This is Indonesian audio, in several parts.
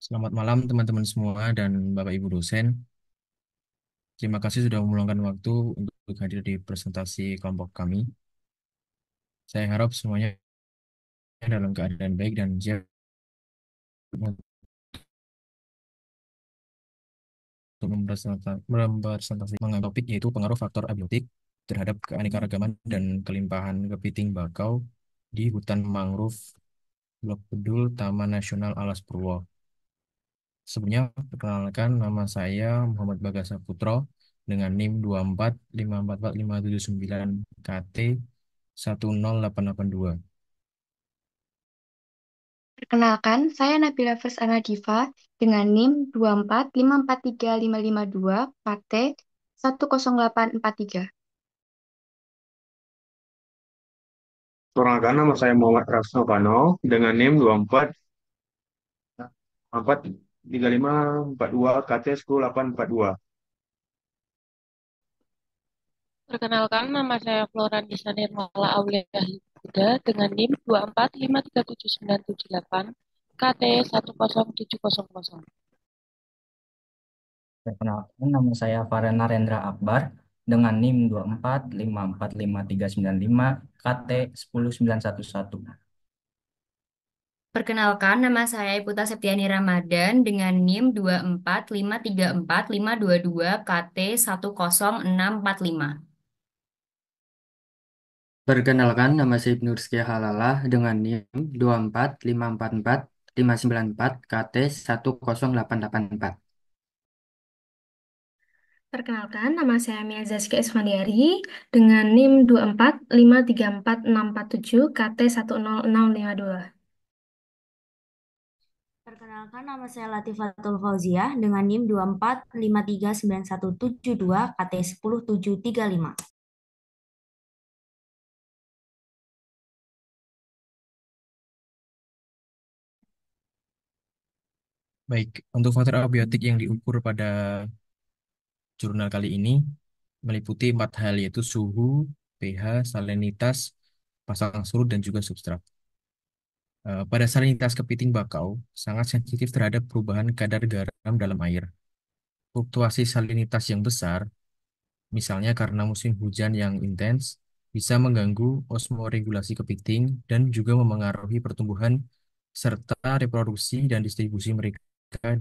Selamat malam teman-teman semua dan Bapak Ibu dosen. Terima kasih sudah meluangkan waktu untuk hadir di presentasi kelompok kami. Saya harap semuanya dalam keadaan baik dan siap untuk mempresentasi mengenai topik yaitu pengaruh faktor abiotik terhadap keanekaragaman dan kelimpahan kepiting bakau di hutan mangrove Blok Bedul Taman Nasional Alas Purwo. Sebelumnya, perkenalkan nama saya Muhammad Bagas Saputro dengan NIM 2454459 KT 10882. Perkenalkan, saya Nabila Fersana Diva dengan NIM 245435552 KT 10843. Perkenalkan, nama saya Muhammad Rasnovano dengan NIM 243542 KT 10842. Perkenalkan, nama saya Floranisa Nirmala Aulia Huda dengan NIM 245379978 KT 10700. Perkenalkan, nama saya Farel Narendra Akbar dengan NIM 24545395 KT 10911. Perkenalkan, nama saya Iputa Septiani Ramadan dengan NIM 245344522 KT 10645. Perkenalkan, nama saya Ibnu Rizky Halalah dengan NIM 245444594 KT 10884. Perkenalkan, nama saya Mia Zaskia Isfandiari dengan NIM 245344647 KT 10662. Perkenalkan, nama saya Latifatul Fauziah dengan NIM 24539172 KT 10735. Baik, untuk faktor abiotik yang diukur pada jurnal kali ini meliputi 4 hal yaitu suhu, pH, salinitas, pasang surut, dan juga substrat. Pada salinitas kepiting bakau sangat sensitif terhadap perubahan kadar garam dalam air. Fluktuasi salinitas yang besar, misalnya karena musim hujan yang intens, bisa mengganggu osmoregulasi kepiting dan juga memengaruhi pertumbuhan serta reproduksi dan distribusi mereka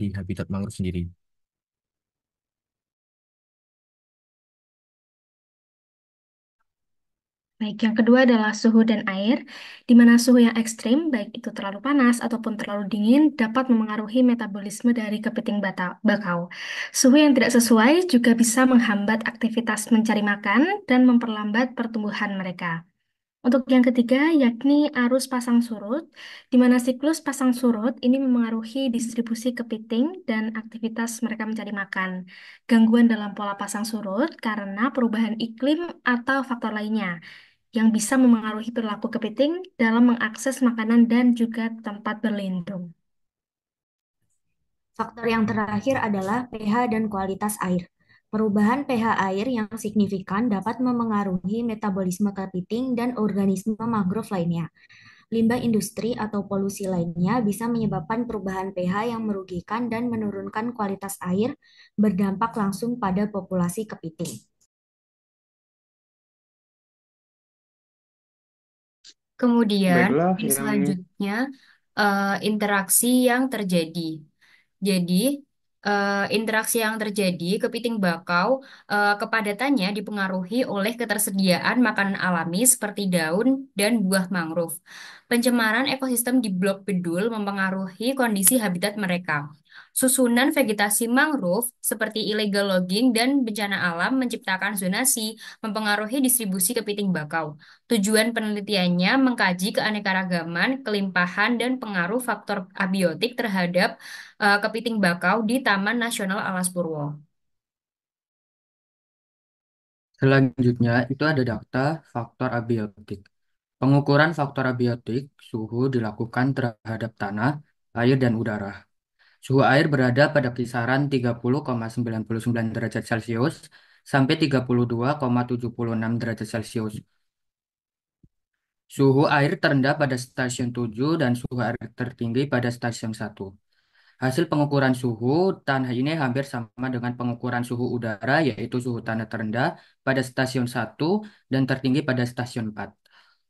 di habitat mangrove sendiri. Baik, yang kedua adalah suhu dan air, di mana suhu yang ekstrim, baik itu terlalu panas ataupun terlalu dingin, dapat memengaruhi metabolisme dari kepiting bakau. Suhu yang tidak sesuai juga bisa menghambat aktivitas mencari makan dan memperlambat pertumbuhan mereka. Untuk yang ketiga, yakni arus pasang surut, di mana siklus pasang surut ini memengaruhi distribusi kepiting dan aktivitas mereka mencari makan. Gangguan dalam pola pasang surut karena perubahan iklim atau faktor lainnya yang bisa memengaruhi perilaku kepiting dalam mengakses makanan dan juga tempat berlindung. Faktor yang terakhir adalah pH dan kualitas air. Perubahan pH air yang signifikan dapat memengaruhi metabolisme kepiting dan organisme mangrove lainnya. Limbah industri atau polusi lainnya bisa menyebabkan perubahan pH yang merugikan dan menurunkan kualitas air, berdampak langsung pada populasi kepiting. Kemudian, Baiklah, yang yang selanjutnya interaksi yang terjadi. Jadi, interaksi yang terjadi kepiting bakau kepadatannya dipengaruhi oleh ketersediaan makanan alami seperti daun dan buah mangrove. Pencemaran ekosistem di Blok Bedul mempengaruhi kondisi habitat mereka. Susunan vegetasi mangrove seperti illegal logging dan bencana alam menciptakan zonasi, mempengaruhi distribusi kepiting bakau. Tujuan penelitiannya mengkaji keanekaragaman, kelimpahan, dan pengaruh faktor abiotik terhadap kepiting bakau di Taman Nasional Alas Purwo. Selanjutnya, itu ada data faktor abiotik. Pengukuran faktor abiotik suhu dilakukan terhadap tanah, air, dan udara. Suhu air berada pada kisaran 30,99 derajat Celcius sampai 32,76 derajat Celcius. Suhu air terendah pada stasiun 7 dan suhu air tertinggi pada stasiun 1. Hasil pengukuran suhu tanah ini hampir sama dengan pengukuran suhu udara, yaitu suhu tanah terendah pada stasiun 1 dan tertinggi pada stasiun 4.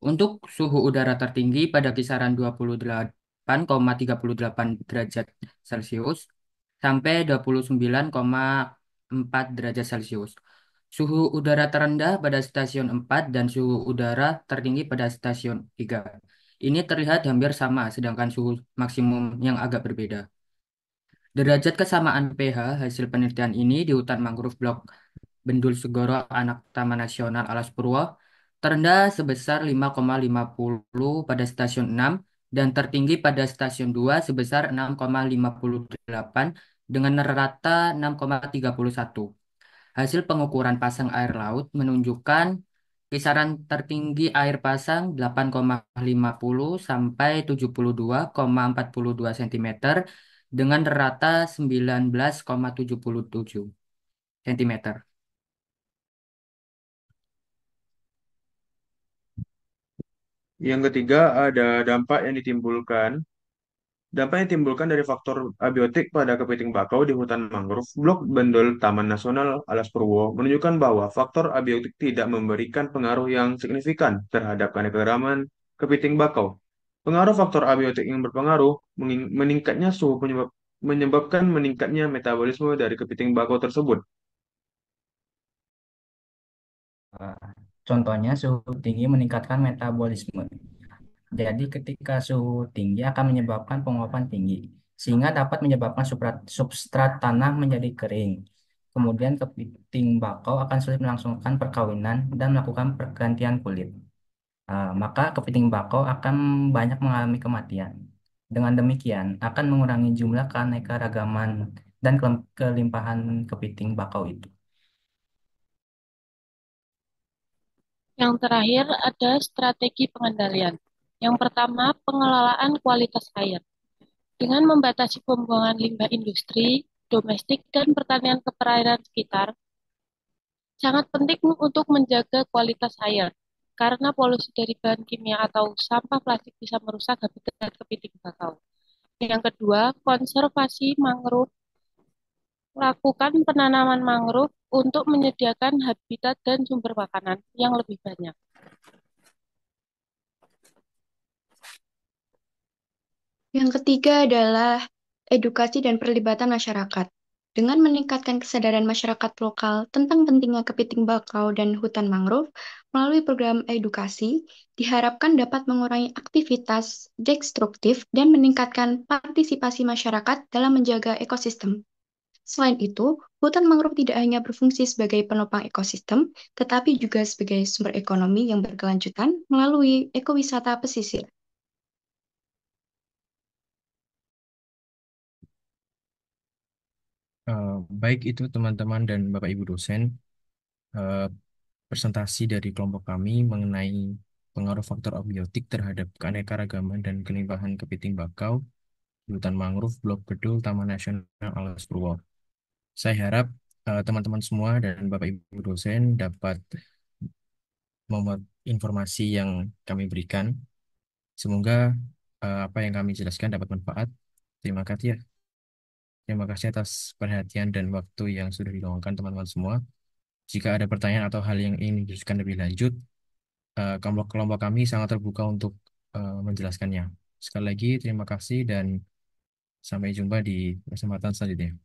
Untuk suhu udara tertinggi pada kisaran 28,38 derajat Celcius sampai 29,4 derajat Celcius. Suhu udara terendah pada stasiun 4 dan suhu udara tertinggi pada stasiun 3. Ini terlihat hampir sama, sedangkan suhu maksimum yang agak berbeda. Derajat kesamaan pH hasil penelitian ini di hutan mangrove blok Bendul Segoro Anak Taman Nasional Alas Purwo terendah sebesar 5,50 pada stasiun 6 dan tertinggi pada stasiun 2 sebesar 6,58 dengan rata 6,31. Hasil pengukuran pasang air laut menunjukkan kisaran tertinggi air pasang 8,50 sampai 72,42 cm dengan rata 19,77 cm. Yang ketiga ada dampak yang ditimbulkan dari faktor abiotik pada kepiting bakau di hutan mangrove Blok Bendul Taman Nasional Alas Purwo menunjukkan bahwa faktor abiotik tidak memberikan pengaruh yang signifikan terhadap keanekaragaman kepiting bakau. Pengaruh faktor abiotik yang berpengaruh meningkatnya suhu menyebabkan meningkatnya metabolisme dari kepiting bakau tersebut. Eh, Contohnya suhu tinggi meningkatkan metabolisme. Jadi ketika suhu tinggi akan menyebabkan penguapan tinggi, sehingga dapat menyebabkan substrat tanah menjadi kering. Kemudian kepiting bakau akan sulit melangsungkan perkawinan dan melakukan pergantian kulit. Maka kepiting bakau akan banyak mengalami kematian. Dengan demikian, akan mengurangi jumlah keanekaragaman dan kelimpahan kepiting bakau itu. Yang terakhir ada strategi pengendalian. Yang pertama, pengelolaan kualitas air. Dengan membatasi pembuangan limbah industri, domestik, dan pertanian ke perairan sekitar, sangat penting untuk menjaga kualitas air, karena polusi dari bahan kimia atau sampah plastik bisa merusak habitat kepiting bakau. Yang kedua, konservasi mangrove. Lakukan penanaman mangrove untuk menyediakan habitat dan sumber makanan yang lebih banyak. Yang ketiga adalah edukasi dan perlibatan masyarakat. Dengan meningkatkan kesadaran masyarakat lokal tentang pentingnya kepiting bakau dan hutan mangrove melalui program edukasi, diharapkan dapat mengurangi aktivitas destruktif dan meningkatkan partisipasi masyarakat dalam menjaga ekosistem. Selain itu, hutan mangrove tidak hanya berfungsi sebagai penopang ekosistem, tetapi juga sebagai sumber ekonomi yang berkelanjutan melalui ekowisata pesisir. Eh, Baik itu teman-teman dan Bapak Ibu dosen, eh, presentasi dari kelompok kami mengenai pengaruh faktor abiotik terhadap keanekaragaman dan kelimpahan kepiting bakau di hutan mangrove Blok Bedul Taman Nasional Alas Purwo. Saya harap teman-teman semua dan Bapak Ibu dosen dapat memuat informasi yang kami berikan. Semoga apa yang kami jelaskan dapat manfaat. Terima kasih ya. Terima kasih atas perhatian dan waktu yang sudah diluangkan teman-teman semua. Jika ada pertanyaan atau hal yang ingin didiskusikan lebih lanjut, kelompok-kelompok kami sangat terbuka untuk menjelaskannya. Sekali lagi, terima kasih dan sampai jumpa di kesempatan selanjutnya.